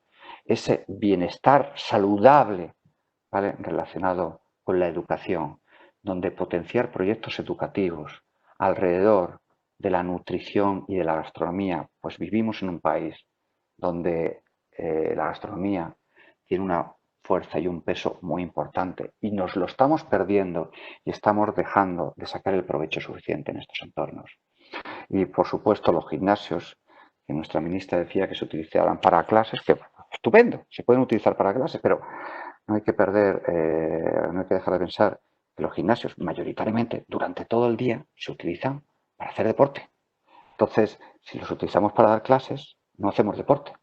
ese bienestar saludable, ¿vale? Relacionado con la educación, donde potenciar proyectos educativos alrededor de la nutrición y de la gastronomía? Pues vivimos en un país donde la gastronomía tiene una fuerza y un peso muy importante y nos lo estamos perdiendo y estamos dejando de sacar el provecho suficiente en estos entornos. Y por supuesto los gimnasios, que nuestra ministra decía que se utilizaran para clases, que estupendo, se pueden utilizar para clases, pero no hay que no hay que dejar de pensar que los gimnasios mayoritariamente durante todo el día se utilizan para hacer deporte. Entonces, si los utilizamos para dar clases, no hacemos deporte.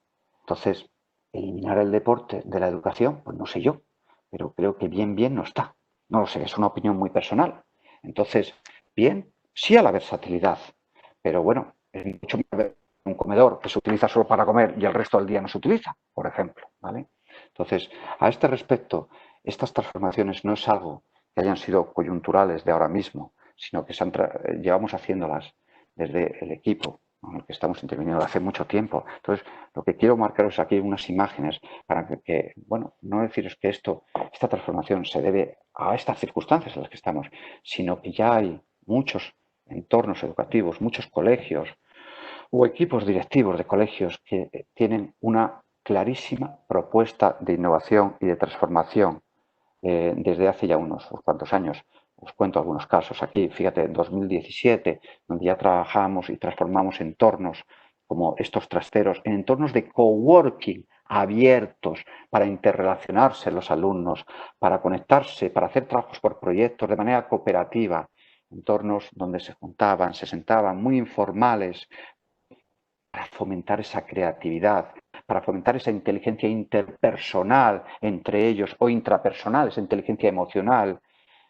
Entonces, eliminar el deporte de la educación, pues no sé yo, pero creo que bien no está. No lo sé, es una opinión muy personal. Entonces, bien, sí a la versatilidad, pero bueno, es mucho más un comedor que se utiliza solo para comer y el resto del día no se utiliza, por ejemplo, ¿vale? Entonces, a este respecto, estas transformaciones no es algo que hayan sido coyunturales de ahora mismo, sino que llevamos haciéndolas desde el equipo en el que estamos interviniendo hace mucho tiempo. Entonces, lo que quiero marcaros aquí unas imágenes para bueno, no deciros que esta transformación se debe a estas circunstancias en las que estamos, sino que ya hay muchos entornos educativos, muchos colegios o equipos directivos de colegios que tienen una clarísima propuesta de innovación y de transformación desde hace ya unos cuantos años. Os cuento algunos casos aquí. Fíjate, en 2017, donde ya trabajamos y transformamos entornos como estos trasteros en entornos de coworking abiertos para interrelacionarse los alumnos, para conectarse, para hacer trabajos por proyectos de manera cooperativa, entornos donde se juntaban, se sentaban, muy informales, para fomentar esa creatividad, para fomentar esa inteligencia interpersonal entre ellos o intrapersonal, esa inteligencia emocional,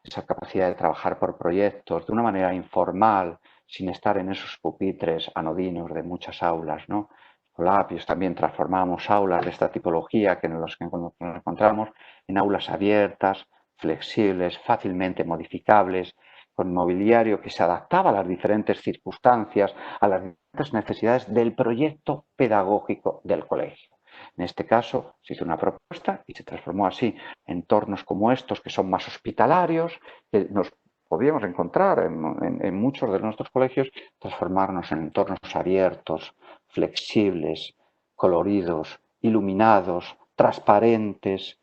esa capacidad de trabajar por proyectos de una manera informal, sin estar en esos pupitres anodinos de muchas aulas, ¿no? Colapios también transformamos aulas de esta tipología que nos encontramos en aulas abiertas, flexibles, fácilmente modificables, con mobiliario que se adaptaba a las diferentes circunstancias, a las diferentes necesidades del proyecto pedagógico del colegio. En este caso, se hizo una propuesta y se transformó así entornos como estos, que son más hospitalarios, que nos podíamos encontrar en muchos de nuestros colegios, transformarnos en entornos abiertos, flexibles, coloridos, iluminados, transparentes,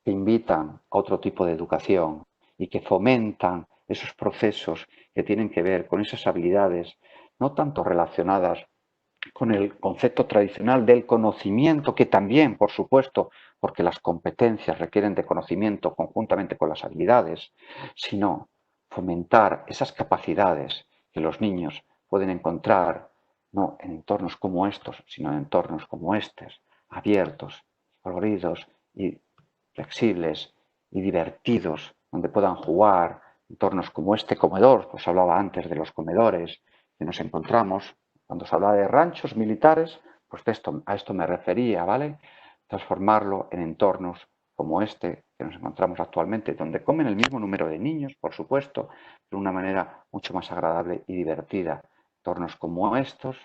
que invitan a otro tipo de educación y que fomentan esos procesos que tienen que ver con esas habilidades, no tanto relacionadas con el concepto tradicional del conocimiento, que también, por supuesto, porque las competencias requieren de conocimiento conjuntamente con las habilidades, sino fomentar esas capacidades que los niños pueden encontrar no en entornos como estos, sino en entornos como estos, abiertos, coloridos y flexibles y divertidos, donde puedan jugar, entornos como este comedor, pues hablaba antes de los comedores que nos encontramos, cuando se hablaba de ranchos militares, pues a esto me refería, ¿vale? Transformarlo en entornos como este que nos encontramos actualmente, donde comen el mismo número de niños, por supuesto, de una manera mucho más agradable y divertida. Entornos como estos,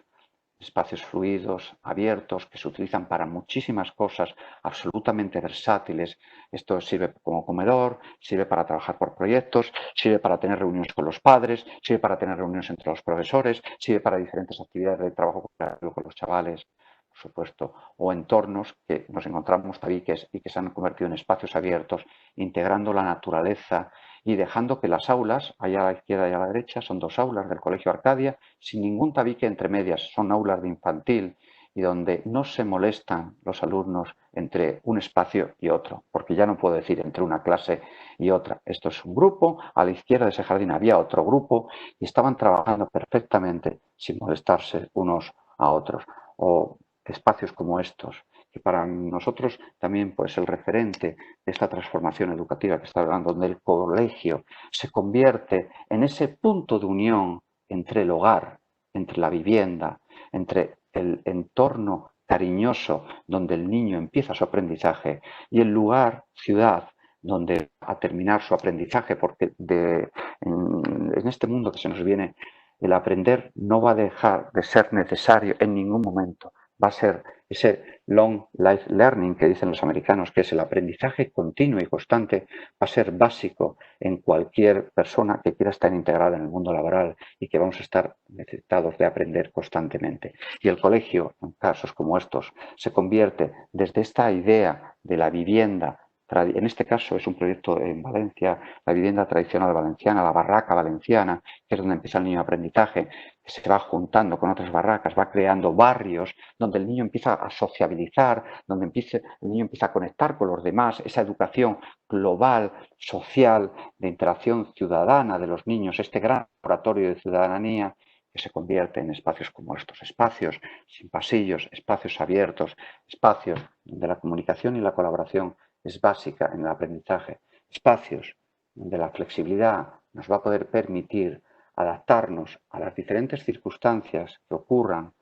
espacios fluidos, abiertos, que se utilizan para muchísimas cosas absolutamente versátiles. Esto sirve como comedor, sirve para trabajar por proyectos, sirve para tener reuniones con los padres, sirve para tener reuniones entre los profesores, sirve para diferentes actividades de trabajo con los chavales, por supuesto, o entornos que nos encontramos tabiques y que se han convertido en espacios abiertos, integrando la naturaleza y dejando que las aulas, allá a la izquierda y a la derecha, son dos aulas del Colegio Arcadia, sin ningún tabique entre medias, son aulas de infantil y donde no se molestan los alumnos entre un espacio y otro, porque ya no puedo decir entre una clase y otra. Esto es un grupo, a la izquierda de ese jardín había otro grupo y estaban trabajando perfectamente sin molestarse unos a otros. O espacios como estos, que para nosotros también pues el referente de esta transformación educativa que está hablando, donde el colegio se convierte en ese punto de unión entre el hogar, entre la vivienda, entre el entorno cariñoso donde el niño empieza su aprendizaje y el lugar, ciudad, donde va a terminar su aprendizaje, porque en este mundo que se nos viene, el aprender no va a dejar de ser necesario en ningún momento. Va a ser ese long life learning que dicen los americanos, que es el aprendizaje continuo y constante, va a ser básico en cualquier persona que quiera estar integrada en el mundo laboral y que vamos a estar necesitados de aprender constantemente. Y el colegio, en casos como estos, se convierte desde esta idea de la vivienda, en este caso es un proyecto en Valencia, la vivienda tradicional valenciana, la barraca valenciana, que es donde empieza el niño de aprendizaje, que se va juntando con otras barracas, va creando barrios donde el niño empieza a sociabilizar, donde el niño empieza a conectar con los demás, esa educación global, social, de interacción ciudadana de los niños, este gran laboratorio de ciudadanía que se convierte en espacios como estos, espacios sin pasillos, espacios abiertos, espacios donde la comunicación y la colaboración es básica en el aprendizaje, espacios donde la flexibilidad nos va a poder permitir adaptarnos a las diferentes circunstancias que ocurran,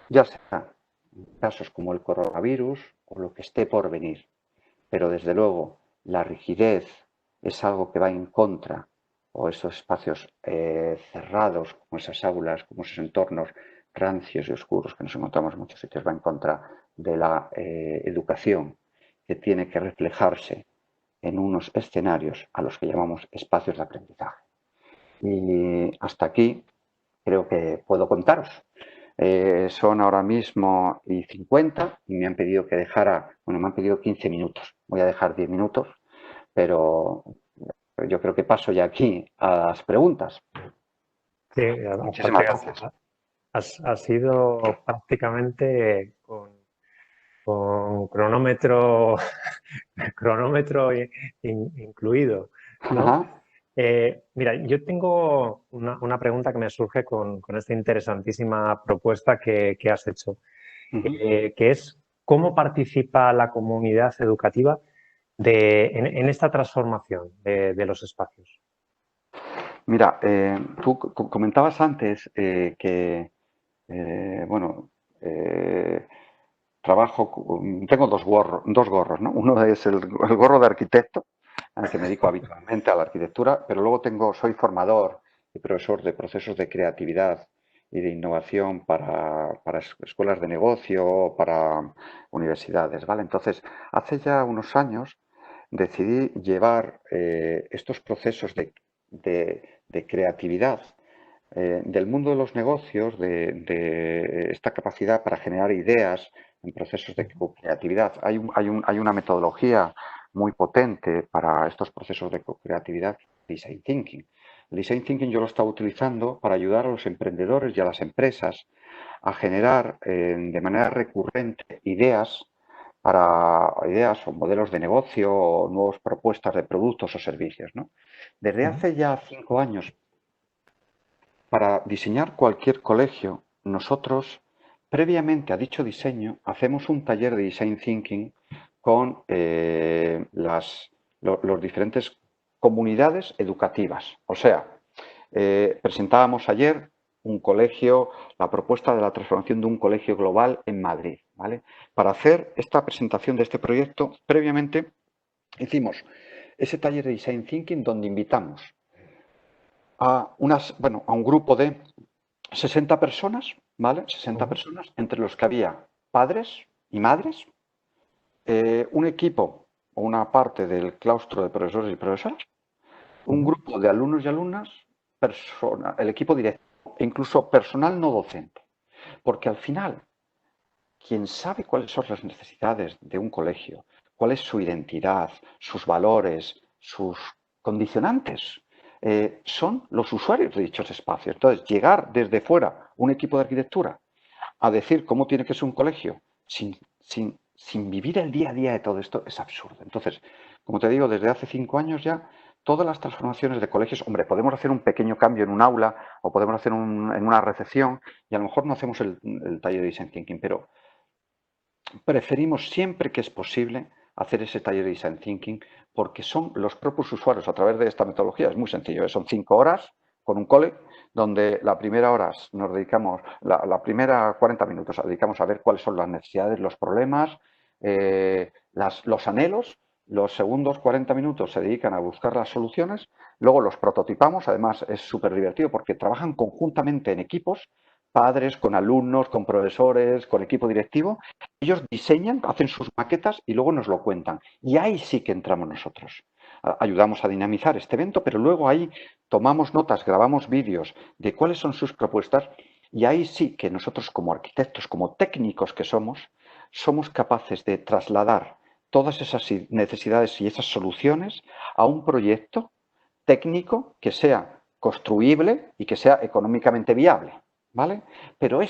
ya sea casos como el coronavirus o lo que esté por venir. Pero desde luego la rigidez es algo que va en contra, o esos espacios cerrados, como esas aulas, como esos entornos rancios y oscuros que nos encontramos en muchos sitios, va en contra de la educación, que tiene que reflejarse en unos escenarios a los que llamamos espacios de aprendizaje. Y hasta aquí creo que puedo contaros. Son ahora mismo y 50 y me han pedido que dejara, bueno, me han pedido 15 minutos. Voy a dejar 10 minutos, pero yo creo que paso ya aquí a las preguntas. Sí, Muchísimas aparte gracias. has sido prácticamente con cronómetro, cronómetro incluido, ¿no? Ajá. Mira, yo tengo una pregunta que me surge con esta interesantísima propuesta que has hecho, Uh-huh. que es cómo participa la comunidad educativa en esta transformación de los espacios. Mira, tú comentabas antes que, bueno, tengo dos gorros, ¿no? Uno es el gorro de arquitecto, al que me dedico habitualmente a la arquitectura, pero luego soy formador y profesor de procesos de creatividad y de innovación para escuelas de negocio, para universidades, ¿vale? Entonces, hace ya unos años decidí llevar estos procesos de creatividad del mundo de los negocios, de esta capacidad para generar ideas en procesos de creatividad. Hay una metodología muy potente para estos procesos de creatividad, Design Thinking. El Design Thinking yo lo estaba utilizando para ayudar a los emprendedores y a las empresas a generar de manera recurrente ideas o modelos de negocio o nuevas propuestas de productos o servicios, ¿no? Desde hace ya 5 años, para diseñar cualquier colegio, nosotros, previamente a dicho diseño, hacemos un taller de Design Thinking con los diferentes comunidades educativas. O sea, presentábamos ayer un colegio, la propuesta de la transformación de un colegio global en Madrid, ¿vale? Para hacer esta presentación de este proyecto, previamente hicimos ese taller de Design Thinking donde invitamos a un grupo de 60 personas, ¿vale? 60 personas, entre los que había padres y madres, un equipo o una parte del claustro de profesores y profesoras, un grupo de alumnos y alumnas, el equipo directivo e incluso personal no docente. Porque al final, quien sabe cuáles son las necesidades de un colegio, cuál es su identidad, sus valores, sus condicionantes, son los usuarios de dichos espacios. Entonces, llegar desde fuera un equipo de arquitectura a decir cómo tiene que ser un colegio sin vivir el día a día de todo esto es absurdo. Entonces, como te digo, desde hace 5 años ya, todas las transformaciones de colegios, hombre, podemos hacer un pequeño cambio en un aula o podemos hacer en una recepción y a lo mejor no hacemos el taller de Design Thinking, pero preferimos siempre que es posible hacer ese taller de Design Thinking porque son los propios usuarios a través de esta metodología. Es muy sencillo, son 5 horas con un cole donde la primera hora nos dedicamos, la primera 40 minutos dedicamos a ver cuáles son las necesidades, los problemas, los anhelos. Los segundos 40 minutos se dedican a buscar las soluciones, luego los prototipamos, además es súper divertido porque trabajan conjuntamente en equipos, padres, con alumnos, con profesores, con equipo directivo. Ellos diseñan, hacen sus maquetas y luego nos lo cuentan. Y ahí sí que entramos nosotros. Ayudamos a dinamizar este evento, pero luego ahí tomamos notas, grabamos vídeos de cuáles son sus propuestas y ahí sí que nosotros como arquitectos, como técnicos que somos capaces de trasladar todas esas necesidades y esas soluciones a un proyecto técnico que sea construible y que sea económicamente viable, ¿vale? Pero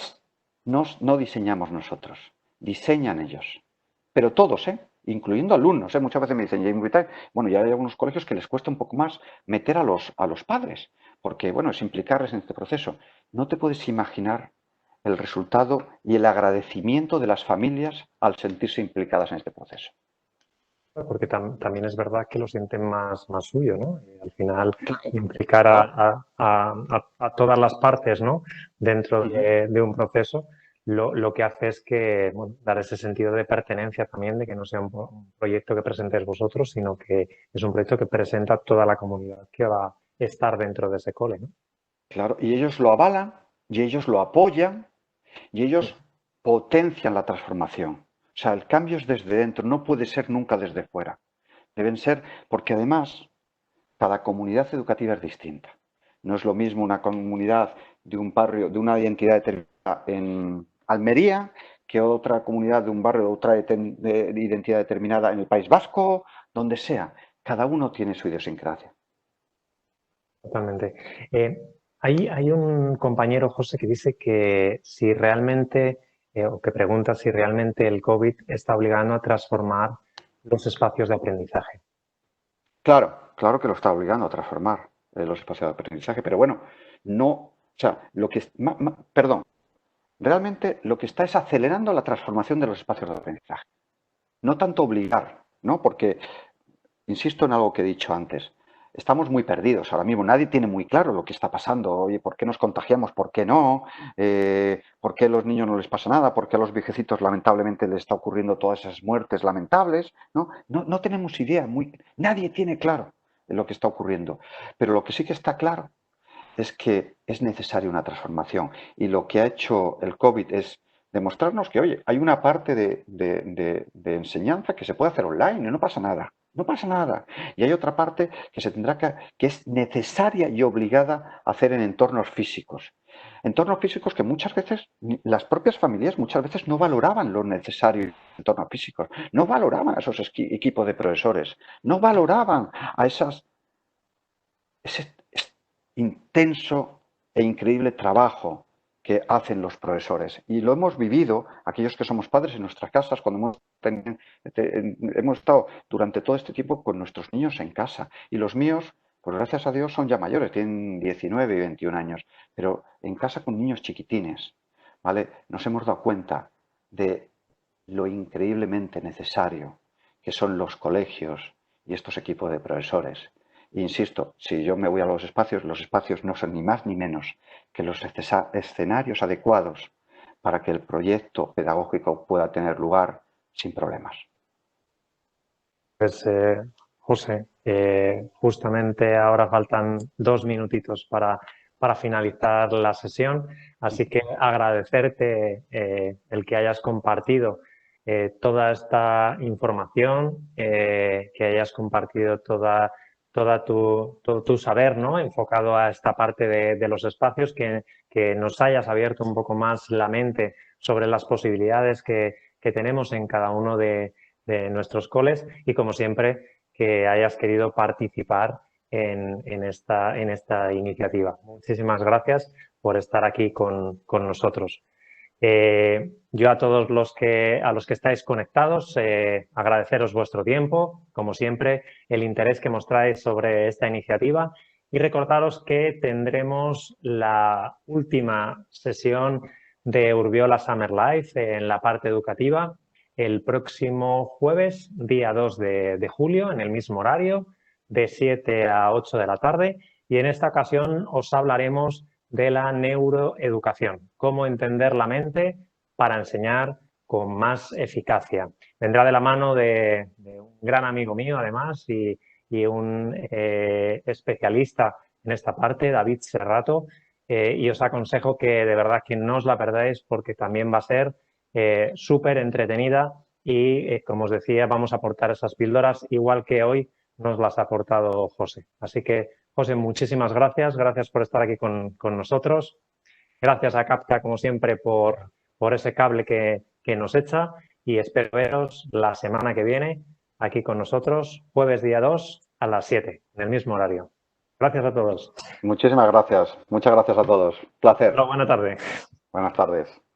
no diseñamos nosotros, diseñan ellos. Pero todos, incluyendo alumnos. Muchas veces me dicen, bueno, ya hay algunos colegios que les cuesta un poco más meter a los padres, porque, bueno, es implicarles en este proceso. no te puedes imaginar el resultado y el agradecimiento de las familias al sentirse implicadas en este proceso. Porque también es verdad que lo sienten más suyo, ¿no? Y al final, Claro, implicar claro. a todas las partes, ¿no? Dentro de un proceso, lo que hace es que, bueno, dar ese sentido de pertenencia también, de que no sea un proyecto que presentéis vosotros, sino que es un proyecto que presenta toda la comunidad que va a estar dentro de ese cole, ¿no? Claro, y ellos lo avalan, y ellos lo apoyan, y ellos potencian la transformación. O sea, el cambio es desde dentro, no puede ser nunca desde fuera. Deben ser, porque además cada comunidad educativa es distinta. No es lo mismo una comunidad de un barrio, de una identidad determinada en Almería, que otra comunidad de un barrio de otra identidad determinada en el País Vasco, donde sea. Cada uno tiene su idiosincrasia. Totalmente. Hay un compañero, José, que dice que si realmente, o que pregunta si realmente el COVID está obligando a transformar los espacios de aprendizaje. Claro, claro que lo está obligando a transformar los espacios de aprendizaje, pero bueno, no, o sea, lo que, perdón, realmente lo que está es acelerando la transformación de los espacios de aprendizaje. No tanto obligar, ¿no? Porque, insisto en algo que he dicho antes, estamos muy perdidos ahora mismo, nadie tiene muy claro lo que está pasando, oye, ¿por qué nos contagiamos? ¿Por qué no? ¿Por qué a los niños no les pasa nada? ¿Por qué a los viejecitos lamentablemente les está ocurriendo todas esas muertes lamentables? No tenemos idea, nadie tiene claro lo que está ocurriendo, pero lo que sí que está claro es que es necesaria una transformación. Y lo que ha hecho el COVID es demostrarnos que, oye, hay una parte de enseñanza que se puede hacer online y no pasa nada. No pasa nada. Y hay otra parte que se tendrá que es necesaria y obligada a hacer en entornos físicos. Entornos físicos que muchas veces las propias familias muchas veces no valoraban lo necesario en entornos físicos, no valoraban a esos equipos de profesores, no valoraban a ese intenso e increíble trabajo que hacen los profesores. Y lo hemos vivido, aquellos que somos padres en nuestras casas, cuando hemos estado durante todo este tiempo con nuestros niños en casa. Y los míos, pues gracias a Dios, son ya mayores, tienen 19 y 21 años, pero en casa con niños chiquitines, ¿vale? Nos hemos dado cuenta de lo increíblemente necesario que son los colegios y estos equipos de profesores. Insisto, si yo me voy a los espacios no son ni más ni menos que los escenarios adecuados para que el proyecto pedagógico pueda tener lugar sin problemas. Pues, José, justamente ahora faltan 2 minutitos para finalizar la sesión, así que agradecerte el que hayas compartido toda esta información, que hayas compartido todo tu saber, ¿no? Enfocado a esta parte de los espacios, que nos hayas abierto un poco más la mente sobre las posibilidades que tenemos en cada uno de nuestros coles y, como siempre, que hayas querido participar en esta iniciativa. Muchísimas gracias por estar aquí con nosotros. Yo a todos los que estáis conectados, agradeceros vuestro tiempo, como siempre, el interés que mostráis sobre esta iniciativa y recordaros que tendremos la última sesión de Urbiola Summer Life en la parte educativa el próximo jueves, día 2 de julio, en el mismo horario, de 7 a 8 de la tarde. Y en esta ocasión os hablaremos de la neuroeducación, cómo entender la mente para enseñar con más eficacia. Vendrá de la mano de un gran amigo mío, además, y un especialista en esta parte, David Serrato, y os aconsejo que de verdad que no os la perdáis porque también va a ser súper entretenida y, como os decía, vamos a aportar esas píldoras igual que hoy nos las ha aportado José. Así que, José, muchísimas gracias. Gracias por estar aquí con nosotros. Gracias a Capta, como siempre, por ese cable que nos echa y espero veros la semana que viene aquí con nosotros, jueves día 2 a las 7, en el mismo horario. Gracias a todos. Muchísimas gracias. Muchas gracias a todos. Placer. Hola, buena tarde. Buenas tardes.